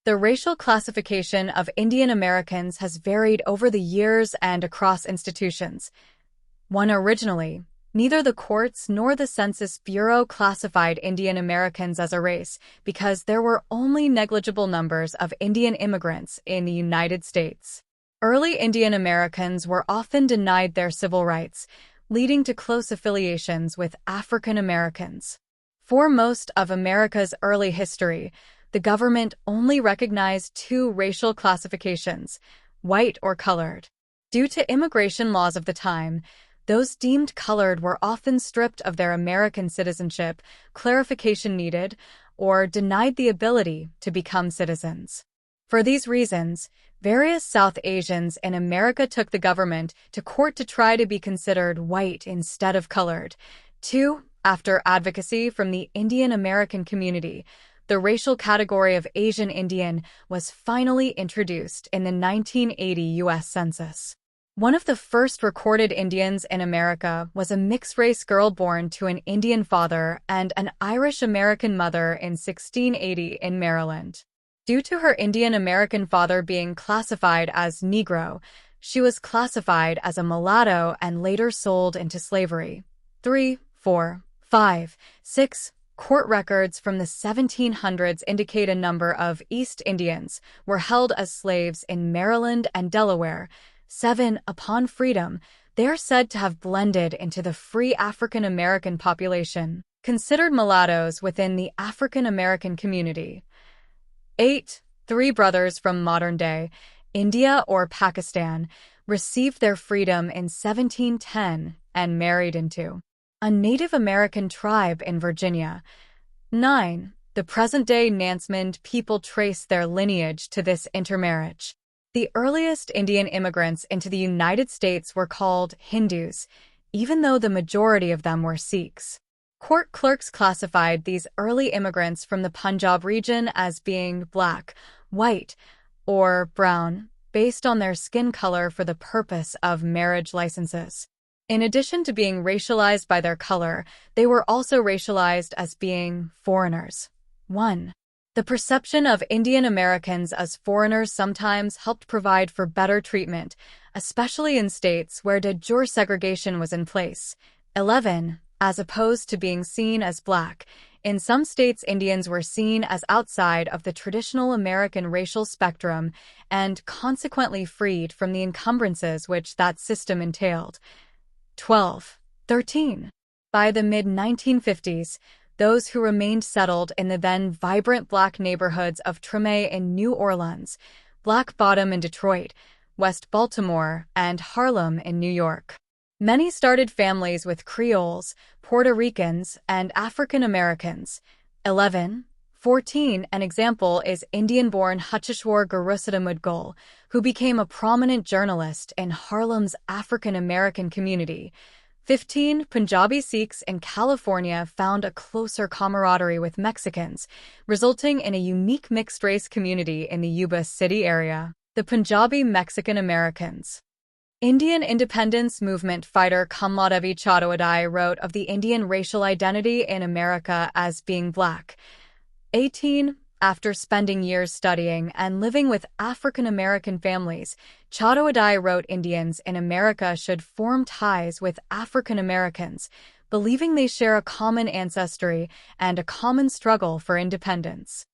The racial classification of Indian Americans has varied over the years and across institutions. Originally, neither the courts nor the Census Bureau classified Indian Americans as a race because there were only negligible numbers of Indian immigrants in the United States. Early Indian Americans were often denied their civil rights, leading to close affiliations with African Americans. For most of America's early history, the government only recognized two racial classifications, white or colored. Due to immigration laws of the time, those deemed colored were often stripped of their American citizenship, clarification needed, or denied the ability to become citizens. For these reasons, various South Asians in America took the government to court to try to be considered white instead of colored. 2. After advocacy from the Indian American community, the racial category of Asian Indian was finally introduced in the 1980 U.S. Census. One of the first recorded Indians in America was a mixed-race girl born to an Indian father and an Irish-American mother in 1680 in Maryland. Due to her Indian-American father being classified as Negro, she was classified as a mulatto and later sold into slavery. 3, 4, 5, 6. Court records from the 1700s indicate a number of East Indians were held as slaves in Maryland and Delaware. 7. Upon freedom, they are said to have blended into the free African American population, considered mulattoes within the African American community. 8. 3 brothers from modern-day India or Pakistan received their freedom in 1710 and married into a Native American tribe in Virginia. 9. The present-day Nansemond people trace their lineage to this intermarriage. The earliest Indian immigrants into the United States were called Hindus, even though the majority of them were Sikhs. Court clerks classified these early immigrants from the Punjab region as being black, white, or brown, based on their skin color for the purpose of marriage licenses. In addition to being racialized by their color, they were also racialized as being foreigners. 1. The perception of Indian Americans as foreigners sometimes helped provide for better treatment, especially in states where de jure segregation was in place. 11. As opposed to being seen as black, in some states Indians were seen as outside of the traditional American racial spectrum and consequently freed from the encumbrances which that system entailed. 12. 13. By the mid-1950s, those who remained settled in the then vibrant black neighborhoods of Treme in New Orleans, Black Bottom in Detroit, West Baltimore, and Harlem in New York. Many started families with Creoles, Puerto Ricans, and African Americans. 11. 14. An example is Indian-born Hutcheshwar Garusada Mudgul, who became a prominent journalist in Harlem's African American community. 15. Punjabi Sikhs in California found a closer camaraderie with Mexicans, resulting in a unique mixed-race community in the Yuba City area. The Punjabi Mexican Americans. Indian independence movement fighter Kamaladevi Chattopadhyay wrote of the Indian racial identity in America as being black. 18. After spending years studying and living with African American families, Chattopadhyay wrote Indians in America should form ties with African Americans, believing they share a common ancestry and a common struggle for independence.